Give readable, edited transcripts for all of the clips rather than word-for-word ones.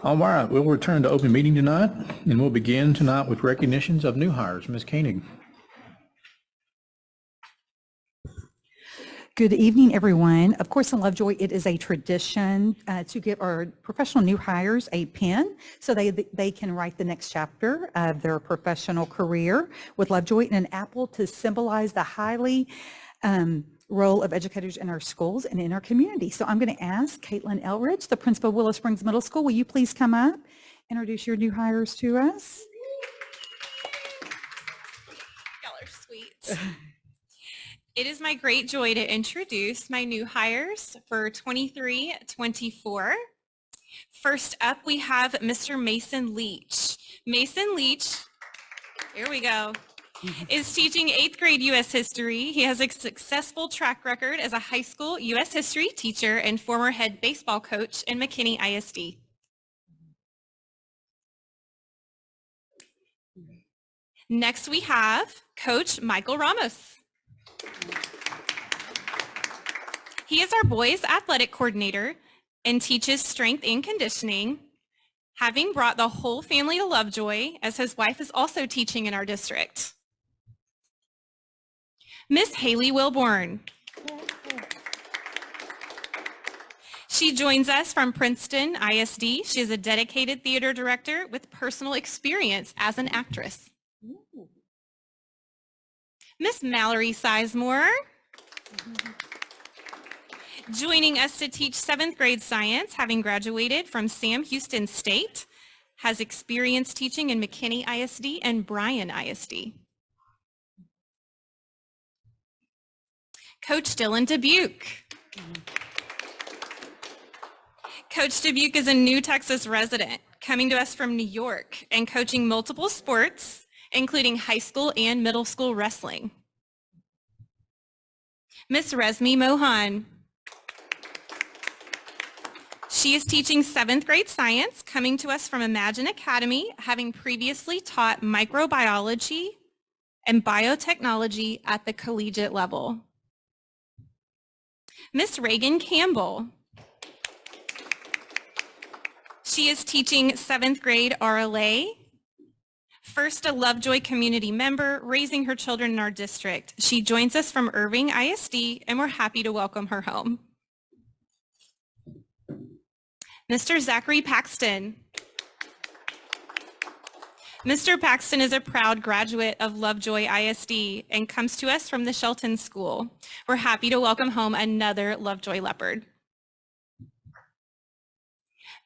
All right, we'll return to open meeting tonight, and we'll begin tonight with recognitions of new hires. Ms. Koenig. Good evening, everyone. Of course, in Lovejoy, it is a tradition to give our professional new hires a pen so they can write the next chapter of their professional career with Lovejoy, and an apple to symbolize the highly role of educators in our schools and in our community. So I'm going to ask Caitlin Elridge, the principal of Willow Springs Middle School, will you please come up, introduce your new hires to us? Y'all are sweet. It is my great joy to introduce my new hires for 23-24. First up, we have Mr. Mason Leach. Mason Leach, here we go, is teaching 8th grade U.S. history. He has a successful track record as a high school U.S. history teacher and former head baseball coach in McKinney ISD. Next, we have Coach Michael Ramos. He is our boys athletic coordinator and teaches strength and conditioning, having brought the whole family to Lovejoy, as his wife is also teaching in our district. Miss Haley Wilborn. She joins us from Princeton ISD. She is a dedicated theater director with personal experience as an actress. Miss Mallory Sizemore. Joining us to teach 7th grade science, having graduated from Sam Houston State, has experience teaching in McKinney ISD and Bryan ISD. Coach Dylan Dubuque. Coach Dubuque is a new Texas resident, coming to us from New York and coaching multiple sports, including high school and middle school wrestling. Miss Resmi Mohan. She is teaching 7th grade science, coming to us from Imagine Academy, having previously taught microbiology and biotechnology at the collegiate level. Miss Reagan Campbell. She is teaching 7th grade RLA, first a Lovejoy community member, raising her children in our district. She joins us from Irving ISD, and we're happy to welcome her home. Mr. Zachary Paxton. Mr. Paxton is a proud graduate of Lovejoy ISD and comes to us from the Shelton School. We're happy to welcome home another Lovejoy Leopard.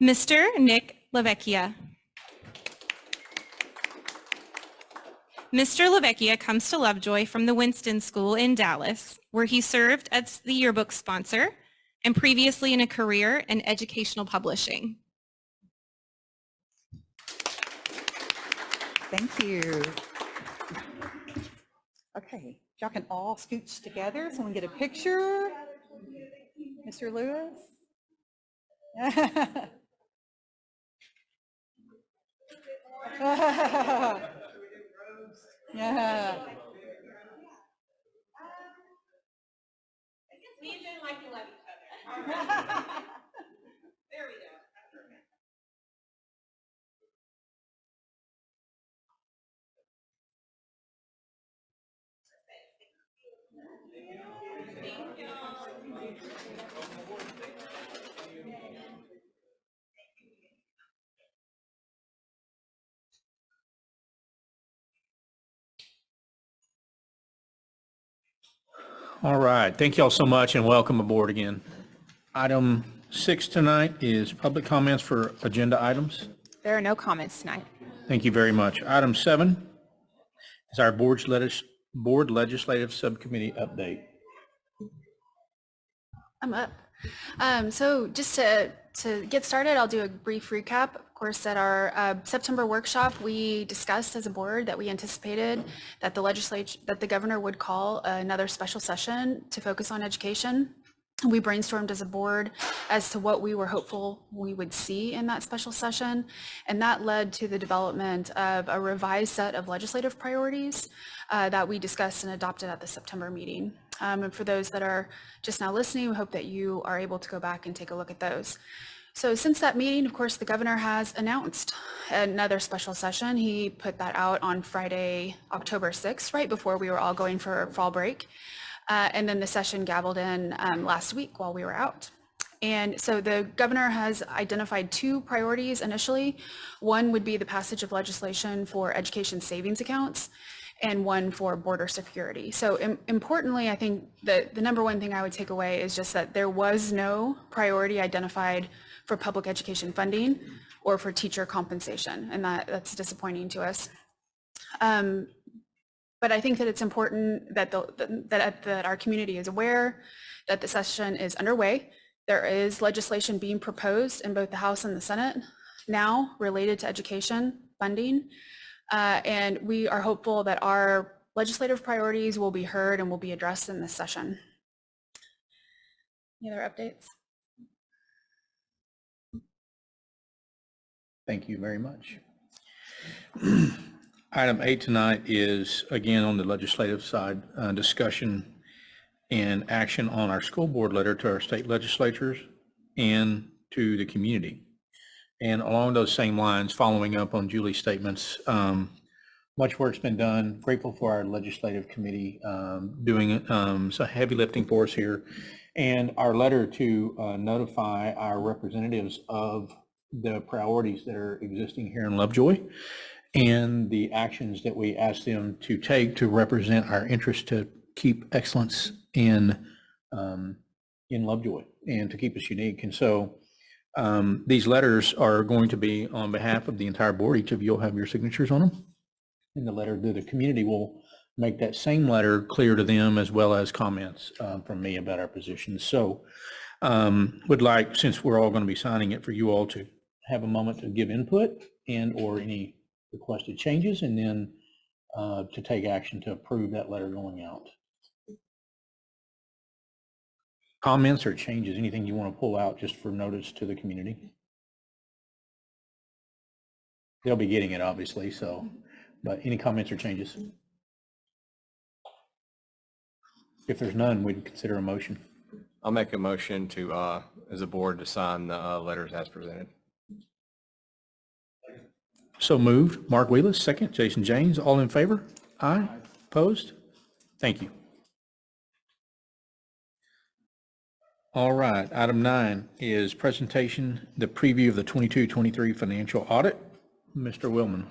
Mr. Nick Lavecchia. Mr. Lavecchia comes to Lovejoy from the Winston School in Dallas, where he served as the yearbook sponsor and previously in a career in educational publishing. Thank you. Okay, y'all can all scooch together so we can get a picture. Mr. Lewis. Yeah. Me and Jen like to love each other. There we go. All right, thank you all so much and welcome aboard again. Item 6 tonight is public comments for agenda items. There are no comments tonight. Thank you very much. Item 7 is our board legislative subcommittee update. I'm up. So just to get started, I'll do a brief recap. Of course, at our September workshop, we discussed as a board that we anticipated that the governor would call another special session to focus on education. We brainstormed as a board as to what we were hopeful we would see in that special session, and that led to the development of a revised set of legislative priorities that we discussed and adopted at the September meeting. And for those that are just now listening, we hope that you are able to go back and take a look at those. So since that meeting, of course, the governor has announced another special session. He put that out on Friday, October 6th, right before we were all going for fall break. And then the session gavelled in last week while we were out. And so the governor has identified two priorities initially. One would be the passage of legislation for education savings accounts, and one for border security. So importantly, I think that the number one thing I would take away is just that there was no priority identified for public education funding or for teacher compensation, and that's disappointing to us. But I think that it's important that that our community is aware that the session is underway. There is legislation being proposed in both the House and the Senate now related to education funding. And we are hopeful that our legislative priorities will be heard and will be addressed in this session. Any other updates? Thank you very much. Item 8 tonight is, again, on the legislative side, discussion and action on our school board letter to our state legislatures and to the community. And along those same lines, following up on Julie's statements, much work's been done. Grateful for our legislative committee doing some heavy lifting for us here. And our letter to notify our representatives of the priorities that are existing here in Lovejoy and the actions that we ask them to take to represent our interest to keep excellence in Lovejoy and to keep us unique. And so these letters are going to be on behalf of the entire board. Each of you will have your signatures on them. And the letter to the community will make that same letter clear to them, as well as comments from me about our positions. So would like, since we're all going to be signing it, for you all to have a moment to give input and or any requested changes, and then to take action to approve that letter going out. Comments or changes, anything you want to pull out just for notice to the community? They'll be getting it, obviously, so, but any comments or changes? If there's none, we'd consider a motion. I'll make a motion to, as a board, to sign the letters as presented. So moved. Mark Wheelis, second. Jason James, all in favor? Aye. Opposed? Thank you. All right. Item 9 is presentation, the preview of the 22-23 financial audit. Mr. Willman.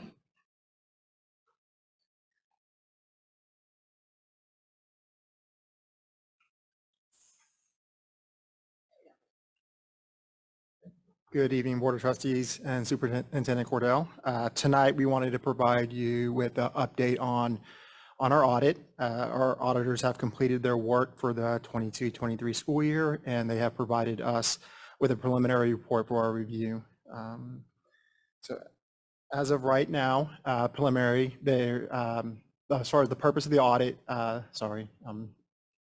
Good evening, Board of Trustees and Superintendent Cordell. Tonight, we wanted to provide you with an update on our audit. Our auditors have completed their work for the 22-23 school year, and they have provided us with a preliminary report for our review. So as of right now, preliminary, as far as the purpose of the audit, sorry, I'm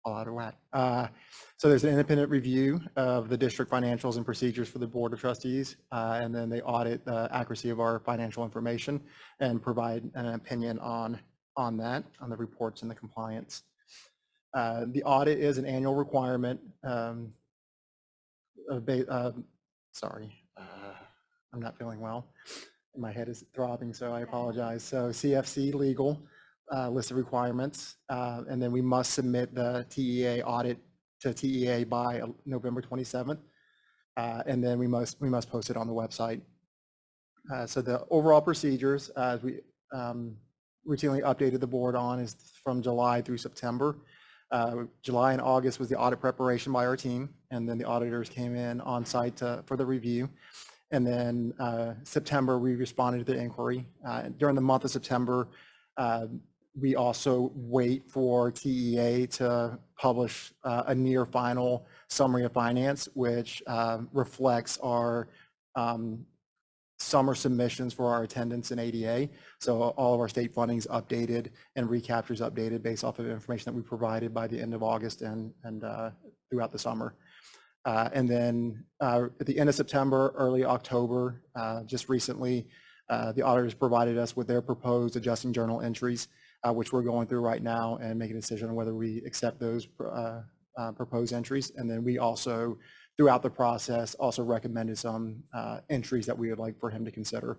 all out of whack. So there's an independent review of the district financials and procedures for the Board of Trustees, and then they audit the accuracy of our financial information and provide an opinion on that, on the reports and the compliance. The audit is an annual requirement. Sorry, I'm not feeling well. My head is throbbing, so I apologize. So CFC legal list of requirements, and then we must submit the TEA audit to TEA by November 27th, and then we must post it on the website. So the overall procedures, as we routinely updated the board on, is from July through September. July and August was the audit preparation by our team, and then the auditors came in on site for the review. And then September, we responded to the inquiry. During the month of September, we also wait for TEA to publish a near final summary of finance, which reflects our summer submissions for our attendance in ADA. So all of our state funding is updated and recaptures updated based off of information that we provided by the end of August and throughout the summer. And then at the end of September, early October, just recently, the auditors provided us with their proposed adjusting journal entries, which we're going through right now and making a decision on whether we accept those proposed entries. And then we also throughout the process, also recommended some entries that we would like for him to consider.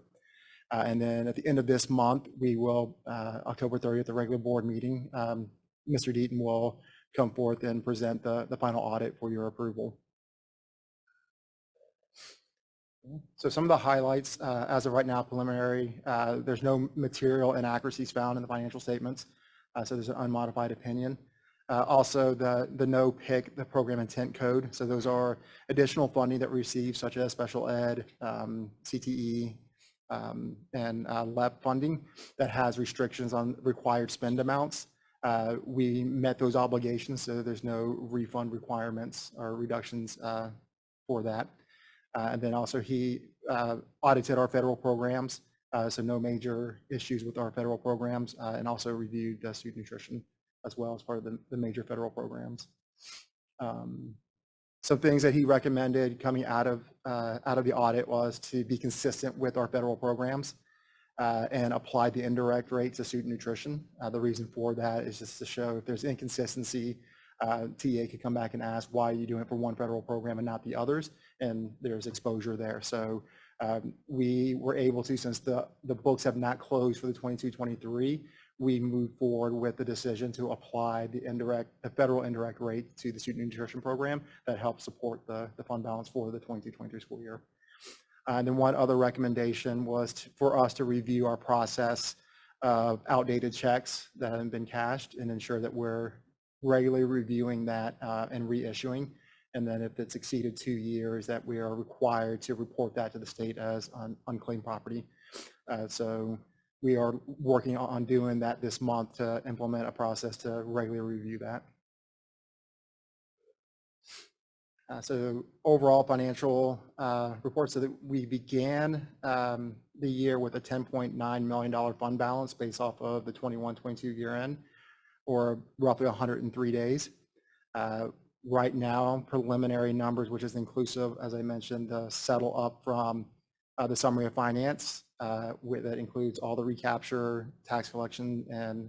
And then at the end of this month, we will, October 30th, the regular board meeting, Mr. Deaton will come forth and present the final audit for your approval. So some of the highlights, as of right now, preliminary, there's no material inaccuracies found in the financial statements. So there's an unmodified opinion. Also, the no PIC, the program intent code. So those are additional funding that we receive, such as special ed, CTE, and LEP funding that has restrictions on required spend amounts. We met those obligations, so there's no refund requirements or reductions for that. And then also he audited our federal programs, so no major issues with our federal programs, and also reviewed student nutrition as well as part of the major federal programs. Some things that he recommended coming out of the audit was to be consistent with our federal programs and apply the indirect rate to student nutrition. The reason for that is just to show if there's inconsistency, TA could come back and ask, why are you doing it for one federal program and not the others? And there's exposure there. So we were able to, since the books have not closed for the 22-23, we moved forward with the decision to apply the federal indirect rate to the student nutrition program that helps support the fund balance for the 22-23 school year. And then one other recommendation was for us to review our process of outdated checks that haven't been cashed and ensure that we're regularly reviewing that and reissuing. And then if it's exceeded 2 years, that we are required to report that to the state as unclaimed property. So we are working on doing that this month to implement a process to regularly review that. So overall financial reports, so that we began the year with a $10.9 million fund balance based off of the 21-22 year end, or roughly 103 days. Right now, preliminary numbers, which is inclusive, as I mentioned, the settle up from the summary of finance, that includes all the recapture, tax collection, and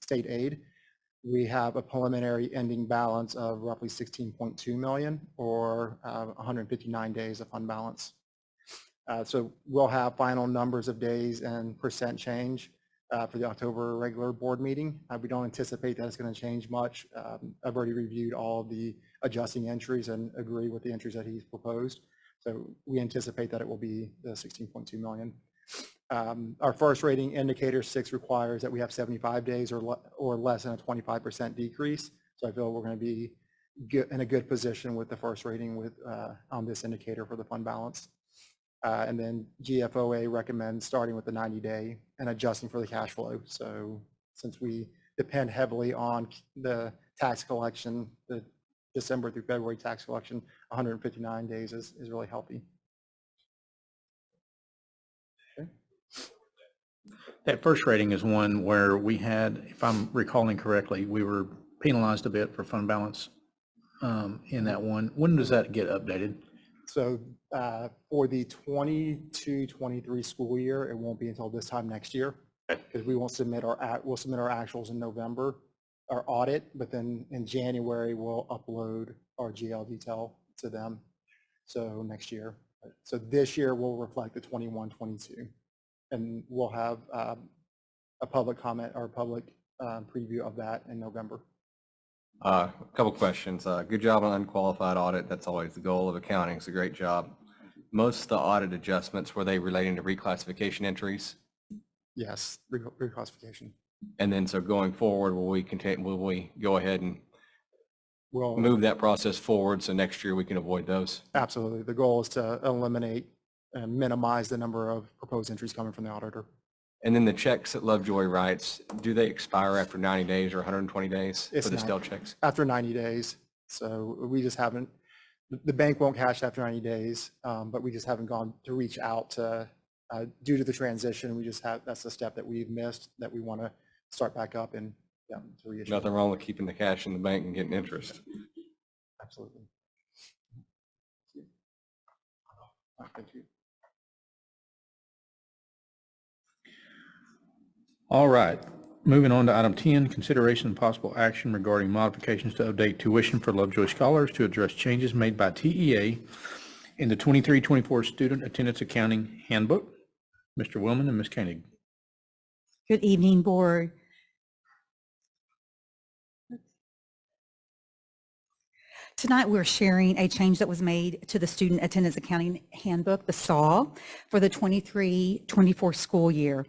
state aid. We have a preliminary ending balance of roughly 16.2 million, or 159 days of fund balance. So we'll have final numbers of days and percent change for the October regular board meeting. We don't anticipate that it's going to change much. I've already reviewed all of the adjusting entries and agree with the entries that he's proposed. So we anticipate that it will be the 16.2 million. Our first rating indicator 6 requires that we have 75 days or less than a 25% decrease. So I feel we're going to be in a good position with the first rating on this indicator for the fund balance. And then GFOA recommends starting with the 90-day and adjusting for the cash flow. So since we depend heavily on the tax collection, the December through February tax collection, 159 days is really healthy. Okay. That first rating is one where we had, if I'm recalling correctly, we were penalized a bit for fund balance in that one. When does that get updated? So for the 22-23 school year, it won't be until this time next year, because we'll submit our actuals in November, our audit, but then in January we'll upload our GL detail to them. So next year. So this year will reflect the 21-22, and we'll have a public comment or public preview of that in November. A couple questions. Good job on unqualified audit. That's always the goal of accounting. It's a great job. Most of the audit adjustments, were they relating to reclassification entries? Yes, reclassification. And then so going forward, will we go ahead and We'll move that process forward so next year we can avoid those? absolutely. The goal is to eliminate and minimize the number of proposed entries coming from the auditor. And then the checks that Lovejoy writes, do they expire after 90 days or 120 days It's for the not. stale checks? After 90 days. So we just haven't, the bank won't cash after 90 days, but we just haven't gone to reach out to, due to the transition, we just have, that's the step that we've missed that we want to start back up and to reissue. Nothing wrong with keeping the cash in the bank and getting interest. Absolutely. Thank you. All right. Moving on to item 10, consideration and possible action regarding modifications to update tuition for Lovejoy scholars to address changes made by TEA in the 23-24 Student Attendance Accounting Handbook. Mr. Willman and Ms. Koenig. Good evening, Board. Tonight, we're sharing a change that was made to the Student Attendance Accounting Handbook, the SAW, for the 23-24 school year.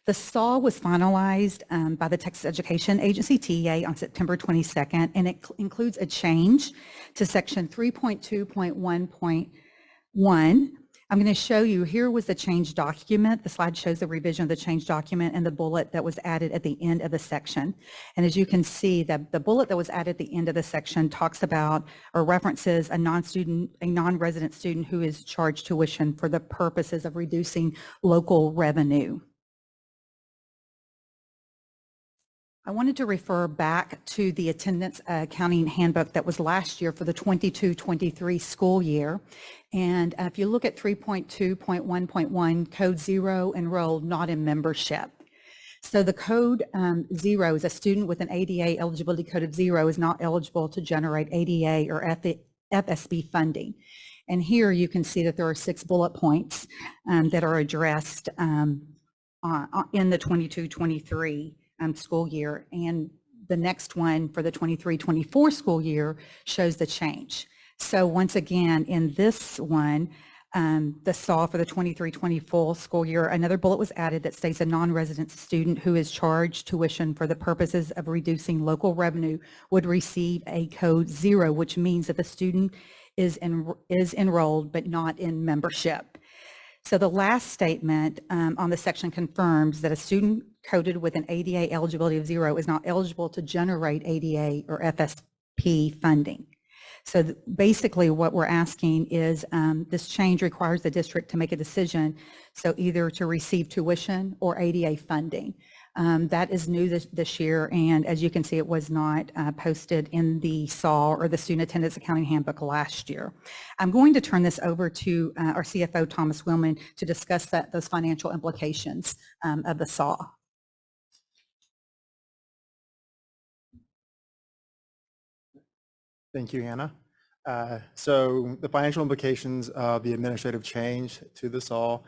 The SAW was finalized by the Texas Education Agency, TEA, on September 22nd, and it includes a change to section 3.2.1.1. I'm going to show you, here was the change document. The slide shows the revision of the change document and the bullet that was added at the end of the section. And as you can see, the bullet that was added at the end of the section talks about or references a non-resident student who is charged tuition for the purposes of reducing local revenue. I wanted to refer back to the attendance accounting handbook that was last year for the 22-23 school year. And if you look at 3.2.1.1, code 0, enrolled, not in membership. So the code 0 is a student with an ADA eligibility code of 0 is not eligible to generate ADA or FSB funding. And here you can see that there are 6 bullet points that are addressed in the 22-23 school year, and the next one for the 23-24 school year shows the change. So once again, in this one, the SAW for the 23-24 school year, another bullet was added that states a non-resident student who is charged tuition for the purposes of reducing local revenue would receive a code 0, which means that the student is enrolled but not in membership. So the last statement on the section confirms that a student coded with an ADA eligibility of 0 is not eligible to generate ADA or FSP funding. So basically what we're asking is this change requires the district to make a decision, so either to receive tuition or ADA funding. That is new this year, and as you can see, it was not posted in the SAW or the Student Attendance Accounting Handbook last year. I'm going to turn this over to our CFO, Thomas Willman, to discuss those financial implications of the SAW. Thank you, Hannah. So the financial implications of the administrative change to the SAW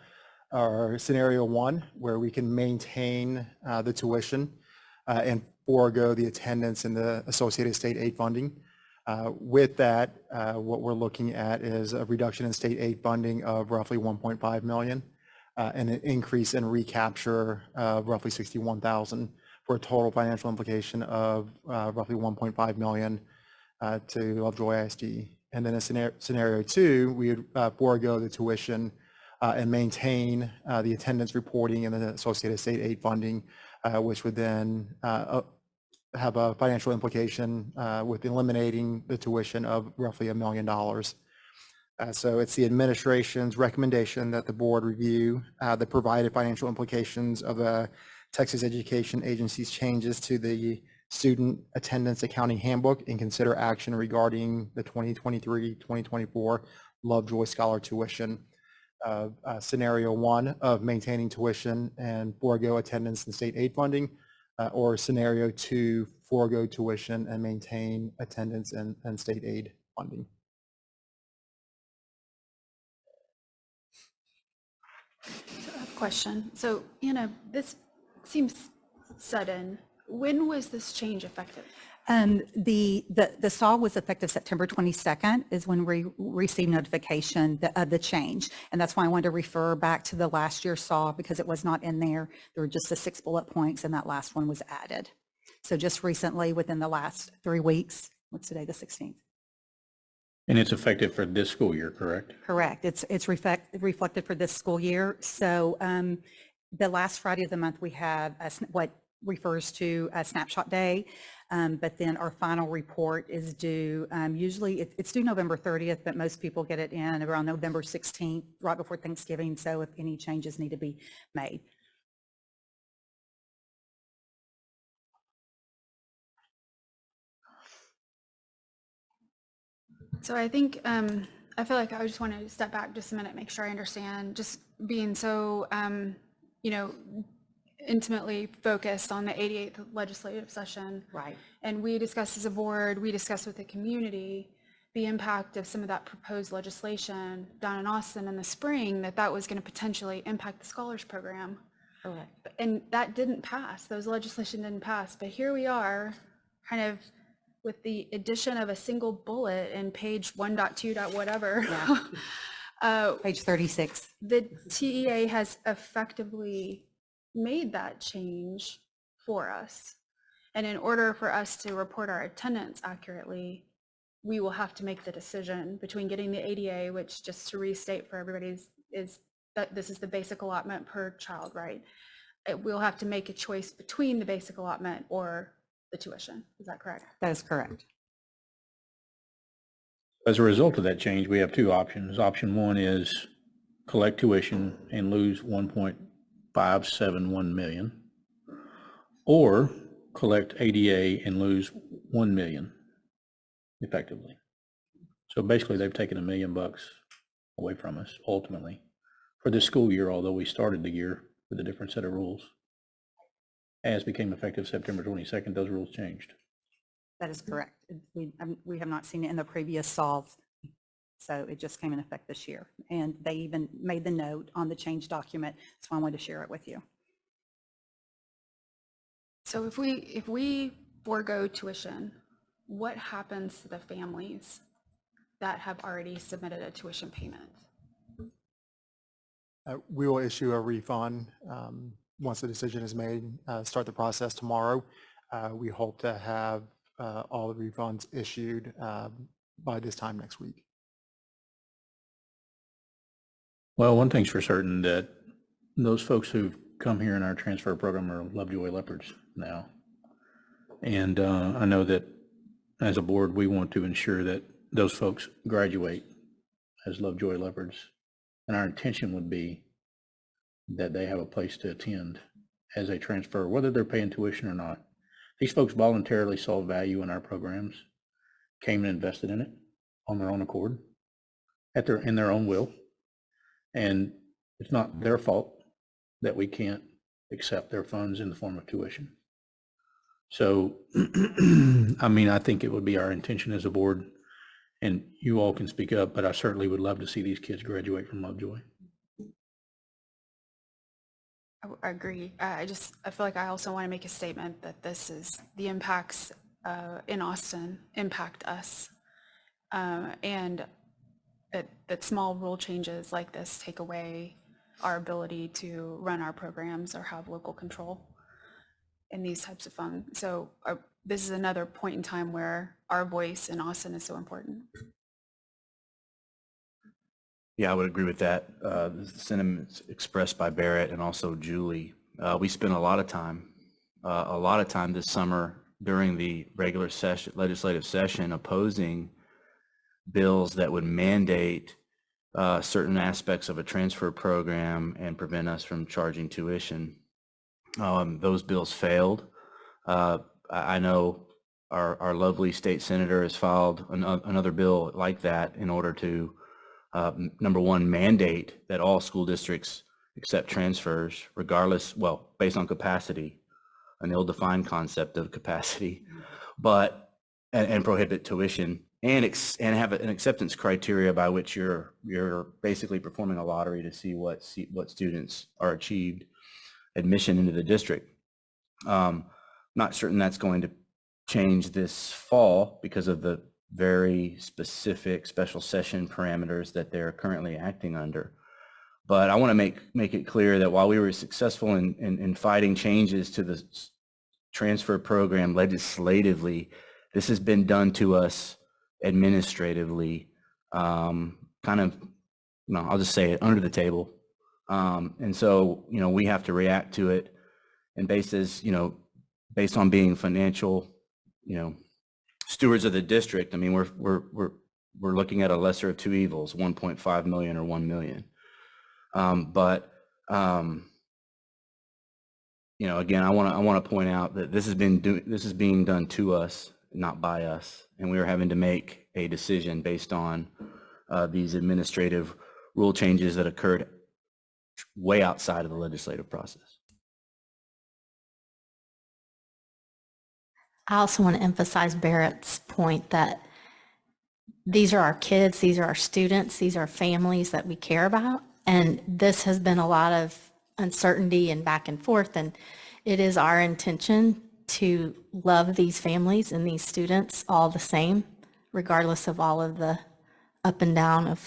are scenario 1, where we can maintain the tuition and forego the attendance and the associated state aid funding. With that, what we're looking at is a reduction in state aid funding of roughly $1.5 million and an increase in recapture of roughly $61,000 for a total financial implication of roughly $1.5 million to Lovejoy ISD. And then in scenario 2, we would forego the tuition and maintain the attendance reporting and the associated state aid funding, which would then have a financial implication with eliminating the tuition of roughly $1 million. So it's the administration's recommendation that the board review the provided financial implications of the Texas Education Agency's changes to the Student Attendance Accounting Handbook and consider action regarding the 2023-2024 Lovejoy Scholar tuition. Scenario 1 of maintaining tuition and forego attendance and state aid funding, or scenario 2, forego tuition and maintain attendance and state aid funding. Question. So, Anna, this seems sudden. When was this change effective? The SAW was effective September 22nd is when we received notification of the change. And that's why I wanted to refer back to the last year's SAW because it was not in there. There were just the 6 bullet points and that last one was added. So just recently, within the last 3 weeks, what's today, the 16th? And it's effective for this school year, correct? Correct. It's reflected for this school year. So the last Friday of the month, we have what refers to a snapshot day, but then our final report is due, usually it's due November 30th, but most people get it in around November 16th, right before Thanksgiving, so if any changes need to be made. So I think, I feel like I just want to step back just a minute, make sure I understand, just being so, you know, intimately focused on the 88th legislative session. Right. And we discussed as a board, we discussed with the community, the impact of some of that proposed legislation down in Austin in the spring, that was going to potentially impact the scholars program. Correct. And that didn't pass. Those legislation didn't pass. But here we are, kind of with the addition of a single bullet in page 1.2. whatever. Page 36. The TEA has effectively made that change for us. And in order for us to report our attendance accurately, we will have to make the decision between getting the ADA, which, just to restate for everybody, is that this is the basic allotment per child, right? We'll have to make a choice between the basic allotment or the tuition. Is that correct? That is correct. As a result of that change, we have two options. Option one is collect tuition and lose 1.571 million, or collect ADA and lose 1 million effectively. So basically they've taken $1 million away from us ultimately for this school year, although we started the year with a different set of rules. As became effective September 22nd, those rules changed. That is correct. We have not seen it in the previous solves. So it just came in effect this year. And they even made the note on the change document. That's why I wanted to share it with you. So if we forego tuition, what happens to the families that have already submitted a tuition payment? We will issue a refund once the decision is made, start the process tomorrow. We hope to have all the refunds issued by this time next week. Well, one thing's for certain, that those folks who've come here in our transfer program are Lovejoy Leopards now. And I know that as a board, we want to ensure that those folks graduate as Lovejoy Leopards. And our intention would be that they have a place to attend as a transfer, whether they're paying tuition or not. These folks voluntarily saw value in our programs, came and invested in it on their own accord, in their own will. And it's not their fault that we can't accept their funds in the form of tuition. So, I mean, I think it would be our intention as a board, and you all can speak up, but I certainly would love to see these kids graduate from Lovejoy. I agree. I feel like I also want to make a statement that this is the impacts in Austin impact us, and that small rule changes like this take away our ability to run our programs or have local control in these types of funds. So this is another point in time where our voice in Austin is so important. Yeah, I would agree with that. The sentiments expressed by Barrett and also Julie. We spent a lot of time this summer during the regular session, legislative session, opposing bills that would mandate certain aspects of a transfer program and prevent us from charging tuition. Those bills failed. I know our lovely state senator has filed another bill like that in order to number one, mandate that all school districts accept transfers regardless, well, based on capacity, an ill-defined concept of capacity, but, and prohibit tuition and have an acceptance criteria by which you're basically performing a lottery to see what students are achieved admission into the district. Not certain that's going to change this fall because of the very specific special session parameters that they're currently acting under. But I want to make it clear that while we were successful in fighting changes to the transfer program legislatively, this has been done to us administratively, kind of, I'll just say it, under the table. And so, we have to react to it, and based on being financial, stewards of the district. I mean, we're looking at a lesser of two evils, 1.5 million or 1 million. Again, I want to point out that this is being done to us, not by us, and we are having to make a decision based on these administrative rule changes that occurred way outside of the legislative process. I also want to emphasize Barrett's point that these are our kids, these are our students, these are families that we care about. And this has been a lot of uncertainty and back and forth. And it is our intention to love these families and these students all the same, regardless of all of the up and down of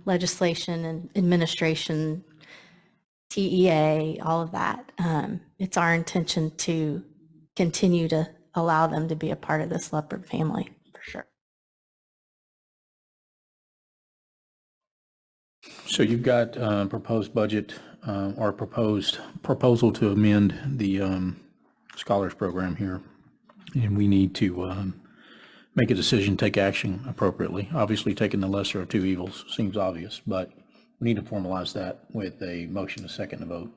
legislation and administration, TEA, all of that. It's our intention to continue to allow them to be a part of this Leopard family, for sure. So you've got proposed budget or proposal to amend the scholars program here. And we need to make a decision, take action appropriately. Obviously, taking the lesser of two evils seems obvious, but we need to formalize that with a motion, a second, a vote.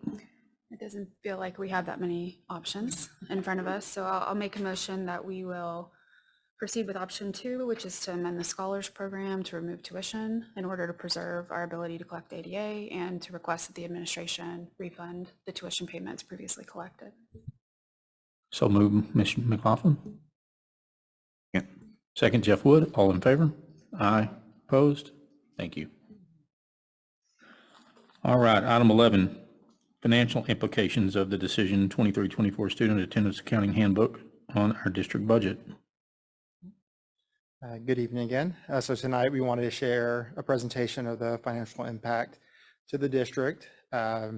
It doesn't feel like we have that many options in front of us, so I'll make a motion that we will proceed with option 2, which is to amend the scholars program to remove tuition in order to preserve our ability to collect ADA and to request that the administration refund the tuition payments previously collected. So move, Ms. McLaughlin. Yeah. Second, Jeff Wood. All in favor? Aye. Opposed? Thank you. All right, item 11, financial implications of the decision 23-24 student attendance accounting handbook on our district budget. Good evening again. So tonight we wanted to share a presentation of the financial impact to the district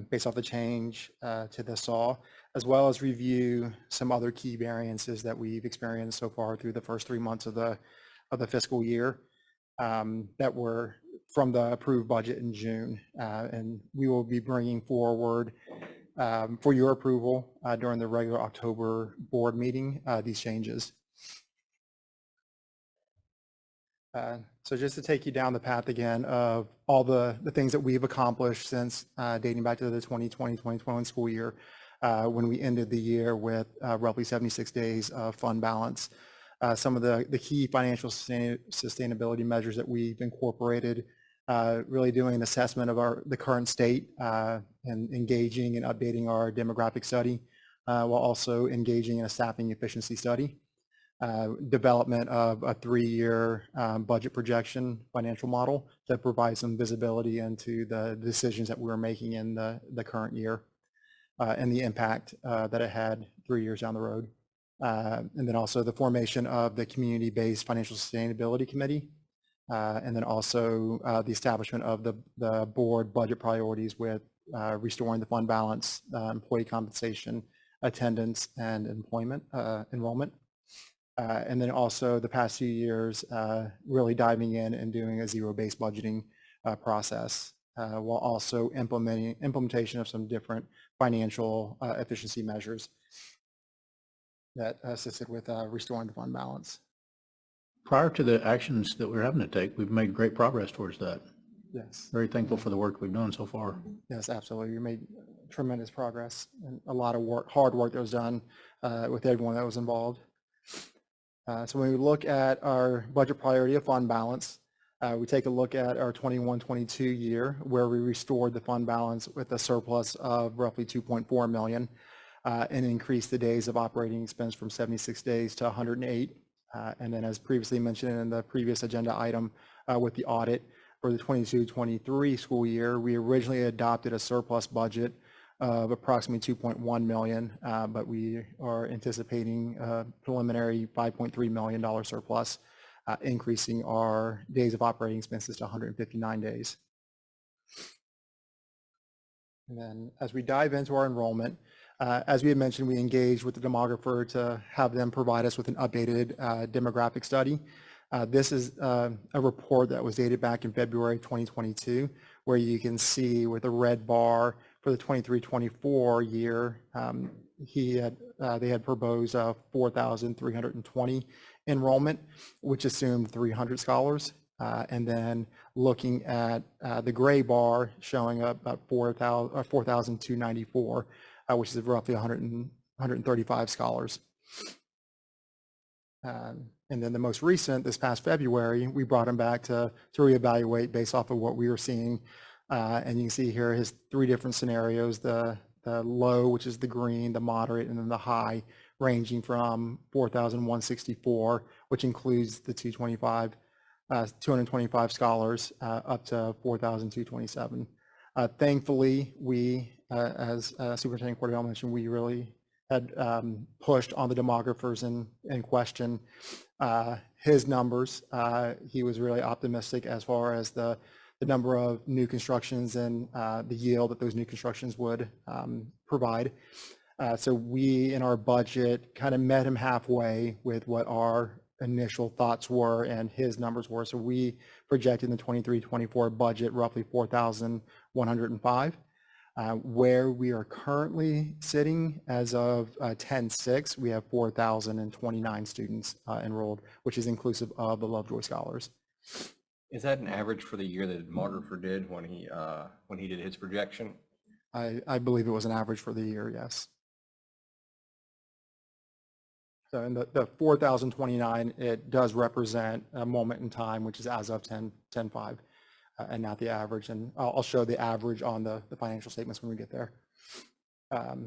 based off the change to the SAW, as well as review some other key variances that we've experienced so far through the first 3 months of the fiscal year that were from the approved budget in June. And we will be bringing forward for your approval during the regular October board meeting these changes. So just to take you down the path again of all the things that we've accomplished since dating back to the 2020-2021 school year, when we ended the year with roughly 76 days of fund balance. Some of the key financial sustainability measures that we've incorporated, really doing an assessment of the current state and engaging and updating our demographic study, while also engaging in a staffing efficiency study. Development of a 3-year budget projection financial model that provides some visibility into the decisions that we were making in the current year and the impact that it had 3 years down the road. And then also the formation of the community-based financial sustainability committee. And then also the establishment of the board budget priorities with restoring the fund balance, employee compensation, attendance, and enrollment. And then also the past few years, really diving in and doing a zero-based budgeting process, while also implementation of some different financial efficiency measures that assisted with restoring the fund balance. Prior to the actions that we're having to take, we've made great progress towards that. Yes. Very thankful for the work we've done so far. Yes, absolutely. We made tremendous progress and a lot of work, hard work that was done with everyone that was involved. So when we look at our budget priority of fund balance, we take a look at our 21-22 year where we restored the fund balance with a surplus of roughly 2.4 million and increased the days of operating expense from 76 days to 108. And then as previously mentioned in the previous agenda item with the audit for the 22-23 school year, we originally adopted a surplus budget of approximately 2.1 million, but we are anticipating a preliminary $5.3 million surplus, increasing our days of operating expenses to 159 days. And then as we dive into our enrollment, as we had mentioned, we engaged with the demographer to have them provide us with an updated demographic study. This is a report that was dated back in February 2022, where you can see with a red bar for the 23-24 year, they had proposed 4,320 enrollment, which assumed 300 scholars. And then looking at the gray bar showing up about 4,294, which is roughly 135 scholars. And then the most recent, this past February, we brought him back to reevaluate based off of what we were seeing. And you can see here his 3 different scenarios, the low, which is the green, the moderate, and then the high ranging from 4,164, which includes the 225 scholars, up to 4,227. Thankfully, we, as Superintendent Cordell mentioned, we really had pushed on the demographers in question his numbers. He was really optimistic as far as the number of new constructions and the yield that those new constructions would provide. So we, in our budget, kind of met him halfway with what our initial thoughts were and his numbers were. So we projected in the 23-24 budget roughly 4,105. Where we are currently sitting as of 10/6, we have 4,029 students enrolled, which is inclusive of the Lovejoy scholars. Is that an average for the year that the demographer did when he did his projection? I believe it was an average for the year, yes. So in the 4,029, it does represent a moment in time, which is as of 10/5, and not the average. And I'll show the average on the financial statements when we get there.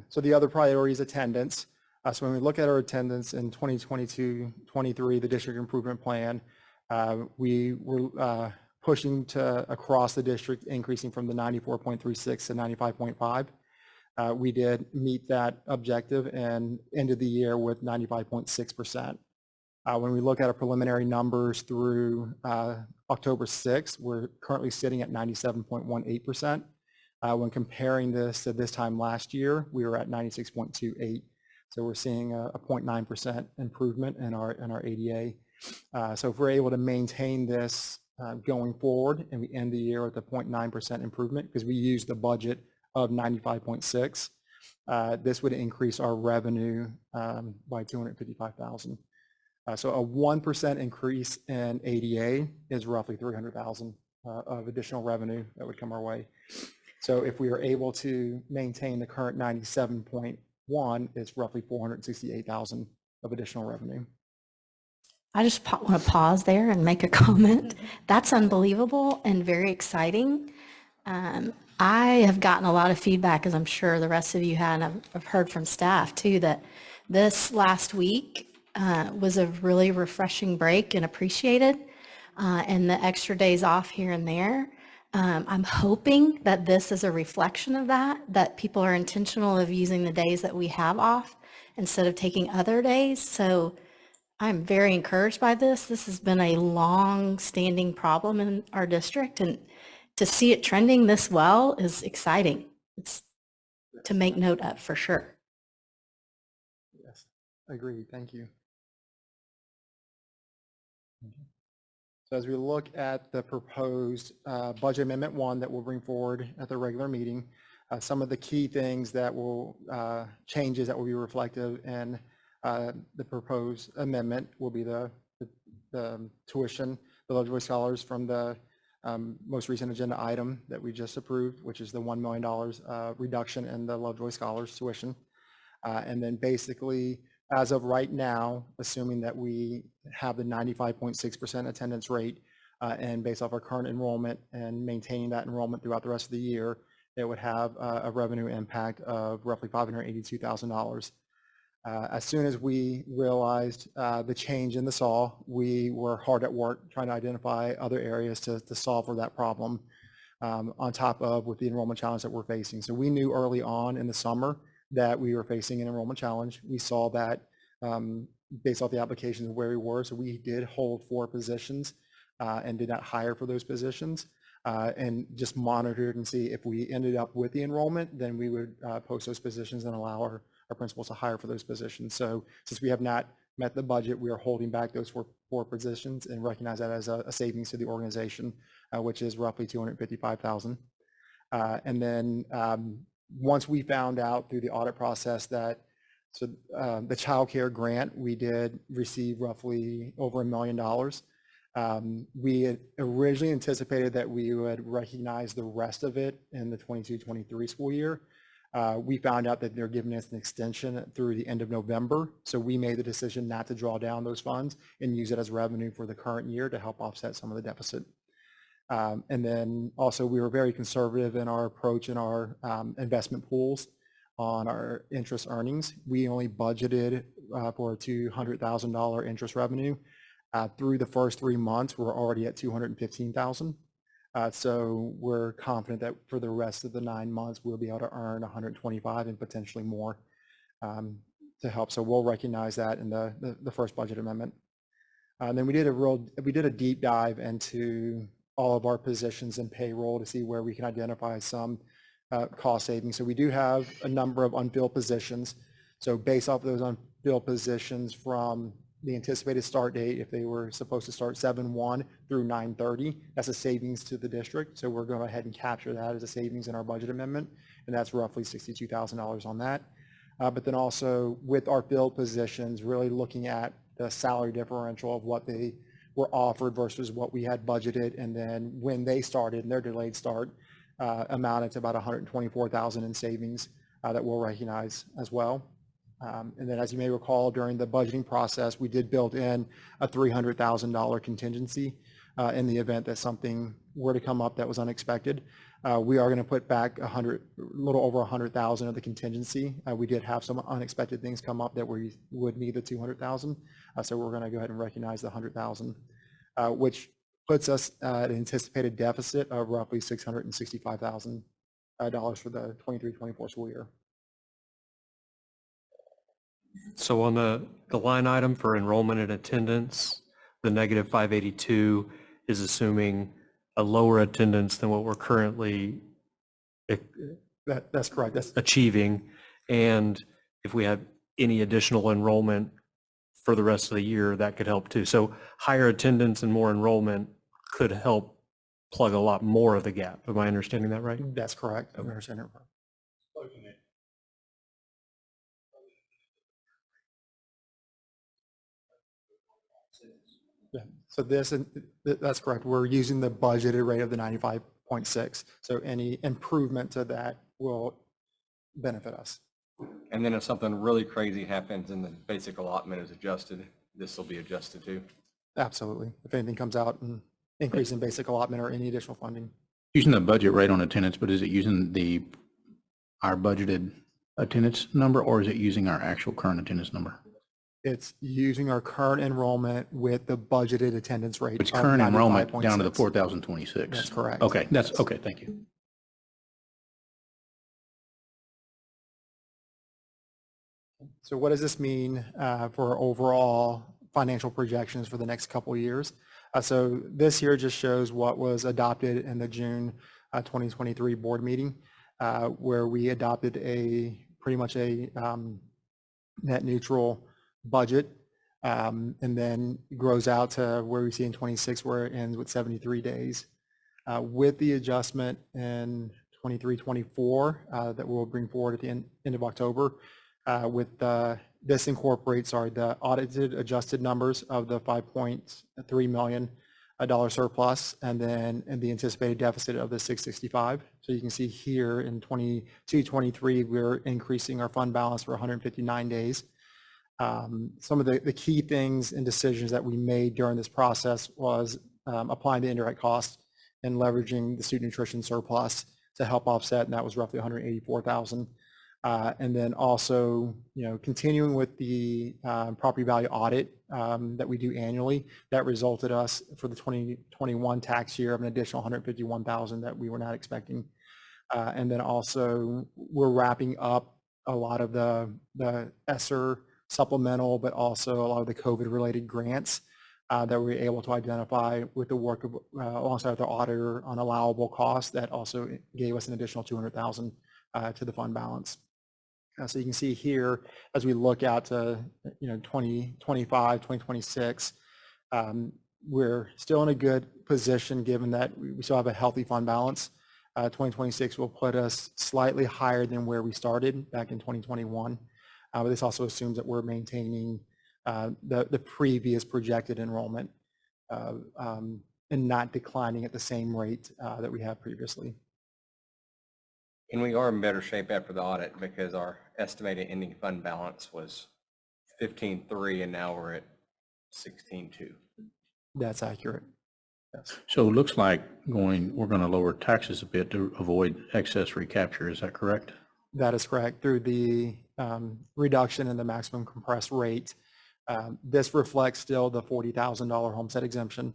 So the other priority is attendance. So when we look at our attendance in 2022-23, the district improvement plan, we were pushing to across the district, increasing from the 94.36 to 95.5. We did meet that objective and ended the year with 95.6%. When we look at our preliminary numbers through October 6th, we're currently sitting at 97.18%. When comparing this to this time last year, we were at 96.28. So we're seeing a 0.9% improvement in our ADA. So if we're able to maintain this going forward and we end the year with a 0.9% improvement, because we use the budget of 95.6, this would increase our revenue by $255,000. So a 1% increase in ADA is roughly $300,000 of additional revenue that would come our way. So if we are able to maintain the current 97.1, it's roughly $468,000 of additional revenue. I just want to pause there and make a comment. That's unbelievable and very exciting. I have gotten a lot of feedback, as I'm sure the rest of you had, and I've heard from staff too, that this last week was a really refreshing break and appreciated, and the extra days off here and there. I'm hoping that this is a reflection of that people are intentional of using the days that we have off instead of taking other days. So I'm very encouraged by this. This has been a long-standing problem in our district, and to see it trending this well is exciting. It's to make note of for sure. Yes, agreed. Thank you. So as we look at the proposed budget amendment 1 that we'll bring forward at the regular meeting, some of the key things that will changes that will be reflective in the proposed amendment will be the tuition, the Lovejoy scholars from the most recent agenda item that we just approved, which is the $1 million reduction in the Lovejoy scholars tuition. And then basically, as of right now, assuming that we have the 95.6% attendance rate and based off our current enrollment and maintaining that enrollment throughout the rest of the year, it would have a revenue impact of roughly $582,000. As soon as we realized the change in the SAW, we were hard at work trying to identify other areas to solve for that problem on top of with the enrollment challenge that we're facing. So we knew early on in the summer that we were facing an enrollment challenge. We saw that based off the applications where we were. So we did hold 4 positions and did not hire for those positions and just monitored and see if we ended up with the enrollment, then we would post those positions and allow our principals to hire for those positions. So since we have not met the budget, we are holding back those four positions and recognize that as a savings to the organization, which is roughly $255,000. And then once we found out through the audit process that the child care grant, we did receive roughly over $1 million. We had originally anticipated that we would recognize the rest of it in the 22-23 school year. We found out that they're giving us an extension through the end of November. So we made the decision not to draw down those funds and use it as revenue for the current year to help offset some of the deficit. And then also we were very conservative in our approach in our investment pools on our interest earnings. We only budgeted for a $200,000 interest revenue. Through the first 3 months, we're already at $215,000. So we're confident that for the rest of the 9 months, we'll be able to earn 125 and potentially more to help. So we'll recognize that in the first budget amendment. And then we did a deep dive into all of our positions and payroll to see where we can identify some cost savings. So we do have a number of unfilled positions. So based off of those unfilled positions from the anticipated start date, if they were supposed to start 7/1 through 9/30, that's a savings to the district. So we're going to go ahead and capture that as a savings in our budget amendment. And that's roughly $62,000 on that. But then also with our filled positions, really looking at the salary differential of what they were offered versus what we had budgeted. And then when they started and their delayed start amounted to about $124,000 in savings that we'll recognize as well. And then as you may recall, during the budgeting process, we did build in a $300,000 contingency in the event that something were to come up that was unexpected. We are going to put back a little over 100,000 of the contingency. We did have some unexpected things come up that we would need the 200,000. So we're going to go ahead and recognize the 100,000, which puts us at an anticipated deficit of roughly $665,000 for the 23-24 school year. So on the line item for enrollment and attendance, the negative 582 is assuming a lower attendance than what we're currently That's correct. That's achieving. And if we have any additional enrollment for the rest of the year, that could help too. So higher attendance and more enrollment could help plug a lot more of the gap. Am I understanding that right? That's correct. I understand it. Yeah. So that's correct. We're using the budgeted rate of the 95.6. So any improvement to that will benefit us. And then if something really crazy happens and the basic allotment is adjusted, this will be adjusted too. Absolutely. If anything comes out and increase in basic allotment or any additional funding. Using the budget rate on attendance, but is it using our budgeted attendance number, or is it using our actual current attendance number? It's using our current enrollment with the budgeted attendance rate. It's current enrollment down to the 95.6. 4,026. That's correct. Okay, okay, thank you. So what does this mean for overall financial projections for the next couple of years? So this here just shows what was adopted in the June 2023 board meeting, where we adopted pretty much a net neutral budget, and then grows out to where we see in 26, where it ends with 73 days. With the adjustment in 23-24 that we'll bring forward at the end of October, this incorporates the audited adjusted numbers of the $5.3 million surplus, and then the anticipated deficit of the 665. So you can see here in 22-23, we're increasing our fund balance for 159 days. Some of the key things and decisions that we made during this process was applying the indirect costs and leveraging the student nutrition surplus to help offset, and that was roughly 184,000. And then also, continuing with the property value audit that we do annually, that resulted us for the 2021 tax year of an additional 151,000 that we were not expecting. And then also, we're wrapping up a lot of the ESSER supplemental, but also a lot of the COVID-related grants that we were able to identify with the work of alongside the auditor on allowable costs. That also gave us an additional 200,000 to the fund balance. So you can see here, as we look out to 2025, 2026, we're still in a good position given that we still have a healthy fund balance. 2026 will put us slightly higher than where we started back in 2021. But this also assumes that we're maintaining the previous projected enrollment and not declining at the same rate that we have previously. And we are in better shape after the audit because our estimated ending fund balance was 15.3 and now we're at 16.2. That's accurate. Yes. So it looks like we're going to lower taxes a bit to avoid excess recapture. Is that correct? That is correct. Through the reduction in the maximum compressed rate, this reflects still the $40,000 homestead exemption.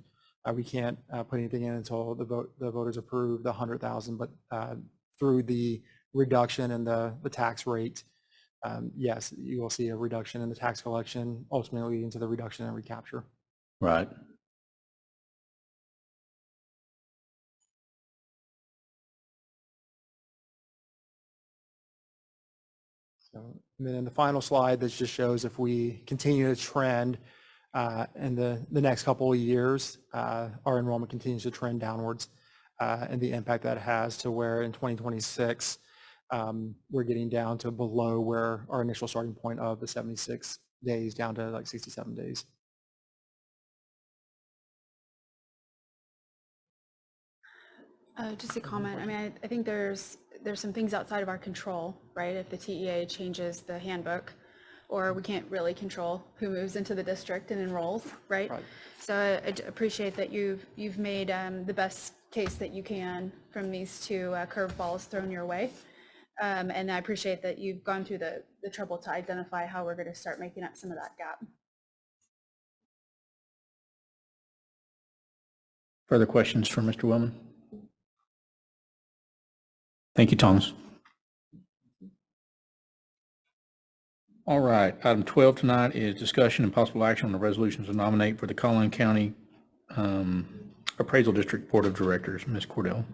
We can't put anything in until the voters approve the 100,000, but through the reduction in the tax rate, yes, you will see a reduction in the tax collection, ultimately leading to the reduction in recapture. Right. So, and then in the final slide, this just shows if we continue to trend in the next couple of years, our enrollment continues to trend downwards, and the impact that has to where in 2026, we're getting down to below where our initial starting point of the 76 days down to like 67 days. Just a comment. I mean, I think there's some things outside of our control, right? If the TEA changes the handbook, or we can't really control who moves into the district and enrolls, right? Right. So I appreciate that you've made the best case that you can from these two curveballs thrown your way. And I appreciate that you've gone through the trouble to identify how we're going to start making up some of that gap. Further questions for Mr. Wellman? Thank you, Thomas. All right, item 12 tonight is discussion and possible action on the resolutions to nominate for the Collin County Appraisal District Board of Directors. Ms. Cordell.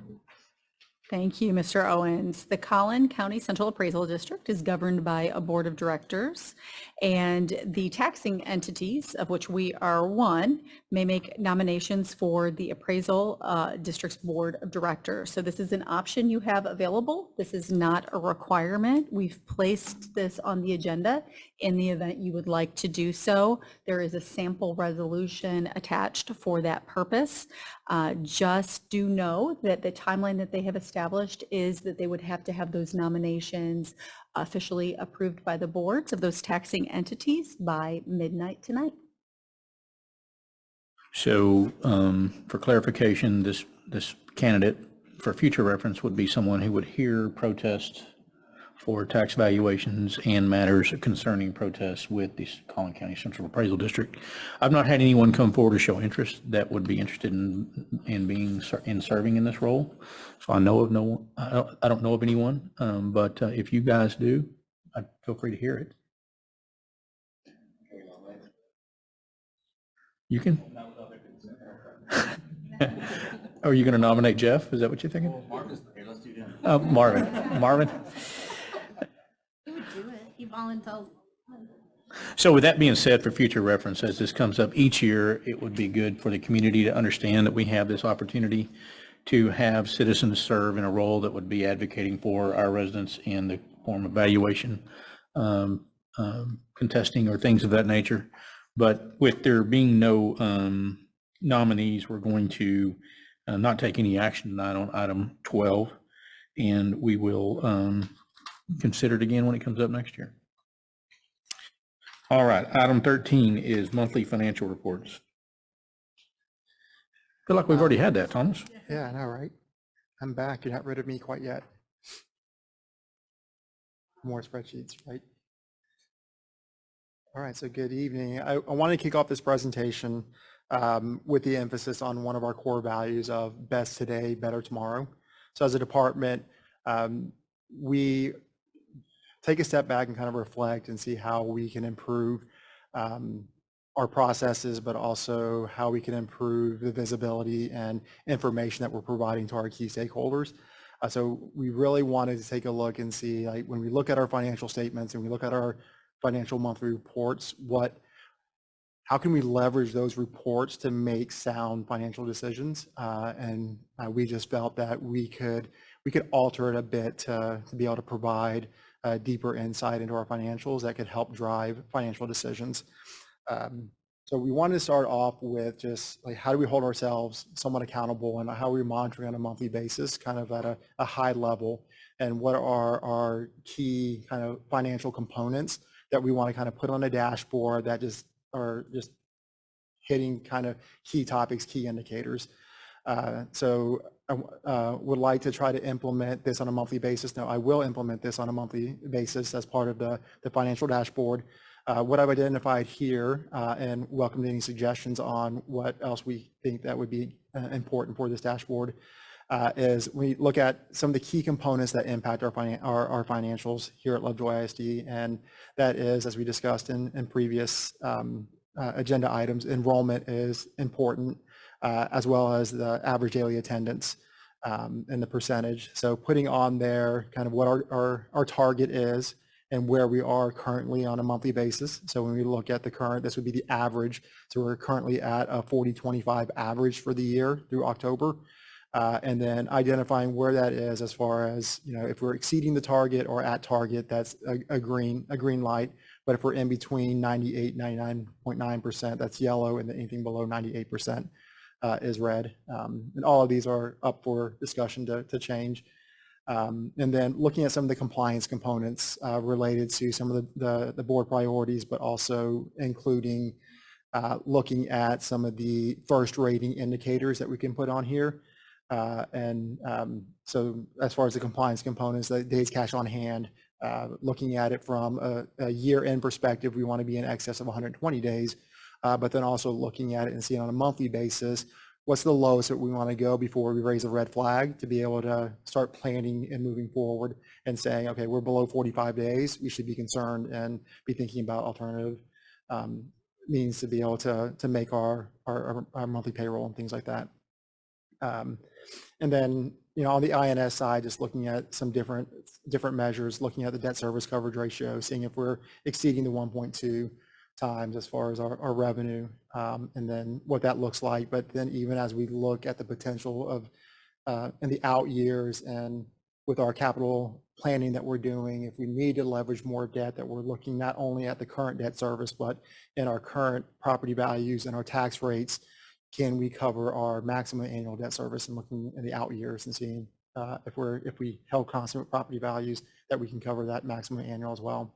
Thank you, Mr. Owens. The Collin County Central Appraisal District is governed by a board of directors, and the taxing entities, of which we are one, may make nominations for the appraisal district's board of directors. So this is an option you have available. This is not a requirement. We've placed this on the agenda in the event you would like to do so. There is a sample resolution attached for that purpose. Just do know that the timeline that they have established is that they would have to have those nominations officially approved by the boards of those taxing entities by midnight tonight. So for clarification, this candidate for future reference would be someone who would hear protests for tax valuations and matters concerning protests with the Collin County Central Appraisal District. I've not had anyone come forward to show interest that would be interested in serving in this role. So I know of no one. I don't know of anyone, but if you guys do, feel free to hear it. You can. Are you going to nominate Jeff? Is that what you're thinking? Well, Marvin's here. Let's do him. Marvin. He would do it. He volunteers. So with that being said, for future reference, as this comes up each year, it would be good for the community to understand that we have this opportunity to have citizens serve in a role that would be advocating for our residents in the form of valuation, contesting, or things of that nature. But with there being no nominees, we're going to not take any action tonight on item 12, and we will consider it again when it comes up next year. All right, item 13 is monthly financial reports. Feel like we've already had that, Thomas. Yeah, I know, right? I'm back. You're not rid of me quite yet. More spreadsheets, right? All right, so good evening. I want to kick off this presentation with the emphasis on one of our core values of best today, better tomorrow. So as a department, we take a step back and kind of reflect and see how we can improve our processes, but also how we can improve the visibility and information that we're providing to our key stakeholders. So we really wanted to take a look and see, like, when we look at our financial statements and we look at our financial monthly reports, how can we leverage those reports to make sound financial decisions? And we just felt that we could alter it a bit to be able to provide deeper insight into our financials that could help drive financial decisions. So we wanted to start off with just like, how do we hold ourselves somewhat accountable, and how are we monitoring on a monthly basis, kind of at a high level, and what are our key kind of financial components that we want to kind of put on a dashboard that just are just hitting kind of key topics, key indicators. So I would like to try to implement this on a monthly basis. Now, I will implement this on a monthly basis as part of the financial dashboard. What I've identified here, and welcome any suggestions on what else we think that would be important for this dashboard, is we look at some of the key components that impact our financials here at Lovejoy ISD, and that is, as we discussed in previous agenda items, enrollment is important, as well as the average daily attendance and the percentage. So putting on there kind of what our target is and where we are currently on a monthly basis. So when we look at the current, this would be the average. So we're currently at a 40-25 average for the year through October. And then identifying where that is as far as, if we're exceeding the target or at target, that's a green light. But if we're in between 98, 99.9%, that's yellow, and then anything below 98% is red. And all of these are up for discussion to change. And then looking at some of the compliance components related to some of the board priorities, but also including looking at some of the first rating indicators that we can put on here. So as far as the compliance components, the days cash on hand, looking at it from a year-end perspective, we want to be in excess of 120 days, but then also looking at it and seeing on a monthly basis, what's the lowest that we want to go before we raise a red flag to be able to start planning and moving forward and saying, okay, we're below 45 days. We should be concerned and be thinking about alternative means to be able to make our monthly payroll and things like that. And then, on the INS side, just looking at some different measures, looking at the debt service coverage ratio, seeing if we're exceeding the 1.2 times as far as our revenue, and then what that looks like. But then even as we look at the potential of in the out years and with our capital planning that we're doing, if we need to leverage more debt, that we're looking not only at the current debt service, but in our current property values and our tax rates, can we cover our maximum annual debt service, and looking in the out years and seeing if we held constant with property values, that we can cover that maximum annual as well.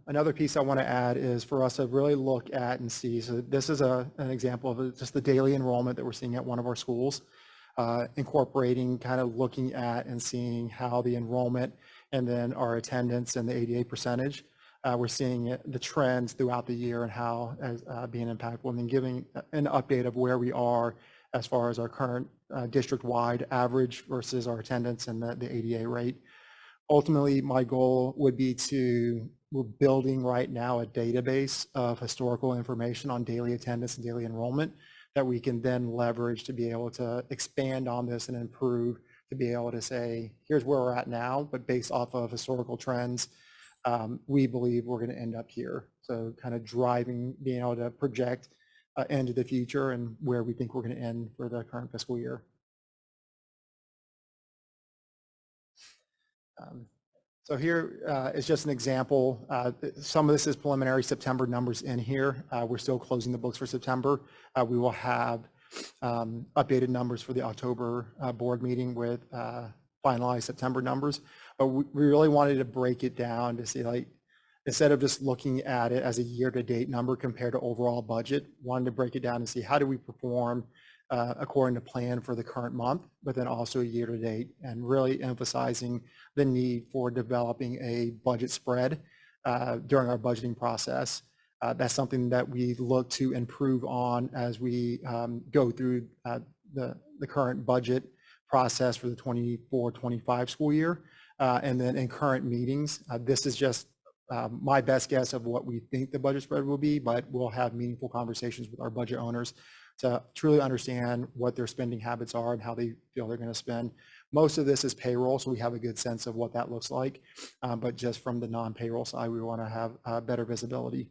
Another piece I want to add is for us to really look at and see. So this is an example of just the daily enrollment that we're seeing at one of our schools, incorporating kind of looking at and seeing how the enrollment and then our attendance and the ADA percentage. We're seeing the trends throughout the year and how as being impactful, and then giving an update of where we are as far as our current district-wide average versus our attendance and the ADA rate. Ultimately, my goal would be we're building right now a database of historical information on daily attendance and daily enrollment that we can then leverage to be able to expand on this and improve, to be able to say, here's where we're at now, but based off of historical trends, we believe we're going to end up here. So kind of driving, being able to project into the future and where we think we're going to end for the current fiscal year. So here is just an example. Some of this is preliminary September numbers in here. We're still closing the books for September. We will have updated numbers for the October board meeting with finalized September numbers. But we really wanted to break it down to see, like, instead of just looking at it as a year-to-date number compared to overall budget, wanted to break it down and see how do we perform according to plan for the current month, but then also year-to-date, and really emphasizing the need for developing a budget spread during our budgeting process. That's something that we look to improve on as we go through the current budget process for the 24-25 school year. And then in current meetings, this is just my best guess of what we think the budget spread will be, but we'll have meaningful conversations with our budget owners to truly understand what their spending habits are and how they feel they're going to spend. Most of this is payroll, so we have a good sense of what that looks like. But just from the non-payroll side, we want to have better visibility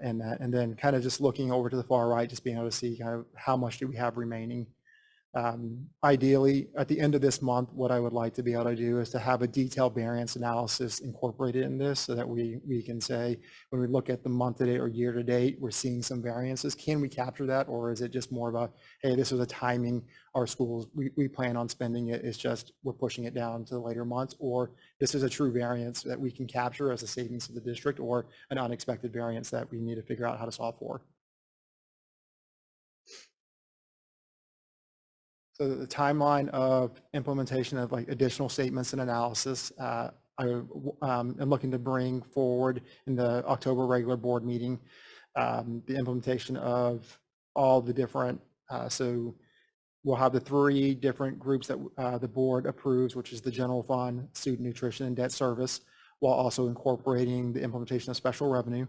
in that. And then kind of just looking over to the far right, just being able to see kind of how much do we have remaining. Ideally, at the end of this month, what I would like to be able to do is to have a detailed variance analysis incorporated in this, so that we can say, when we look at the month to date or year to date, we're seeing some variances. Can we capture that, or is it just more of a, hey, this is a timing, our schools, we plan on spending it, it's just we're pushing it down to the later months, or this is a true variance that we can capture as a savings to the district, or an unexpected variance that we need to figure out how to solve for. So the timeline of implementation of like additional statements and analysis, I am looking to bring forward in the October regular board meeting, the implementation of all the different, so we'll have the 3 different groups that the board approves, which is the general fund, student nutrition, and debt service, while also incorporating the implementation of special revenue.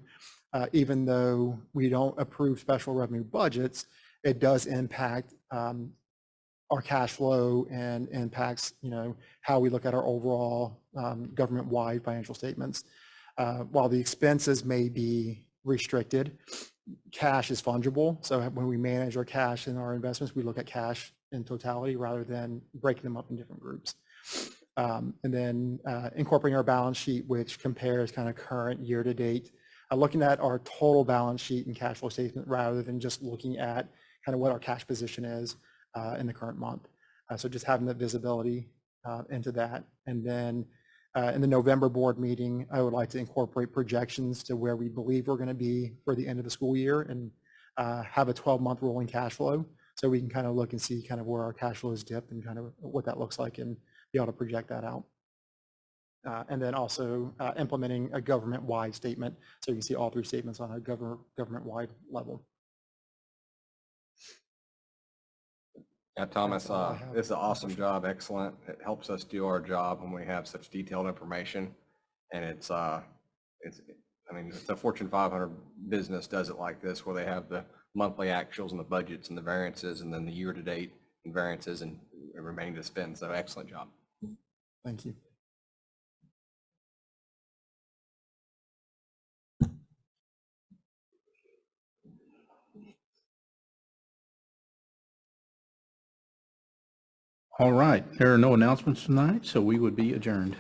Even though we don't approve special revenue budgets, it does impact our cash flow and impacts, how we look at our overall government-wide financial statements. While the expenses may be restricted, cash is fungible. So when we manage our cash and our investments, we look at cash in totality rather than breaking them up in different groups. And then incorporating our balance sheet, which compares kind of current year to date, looking at our total balance sheet and cash flow statement rather than just looking at kind of what our cash position is in the current month. So just having that visibility into that. And then in the November board meeting, I would like to incorporate projections to where we believe we're going to be for the end of the school year and have a 12-month rolling cash flow. So we can kind of look and see kind of where our cash flows dip and kind of what that looks like and be able to project that out. And then also implementing a government-wide statement. So you can see all 3 statements on a government-wide level. Yeah, Thomas, That's all I have. it's an awesome job, excellent. It helps us do our job when we have such detailed information. And it's a Fortune 500 business does it like this, where they have the monthly actuals and the budgets and the variances, and then the year-to-date and variances and remaining to spend. So excellent job. Thank you. All right, there are no announcements tonight, so we would be adjourned.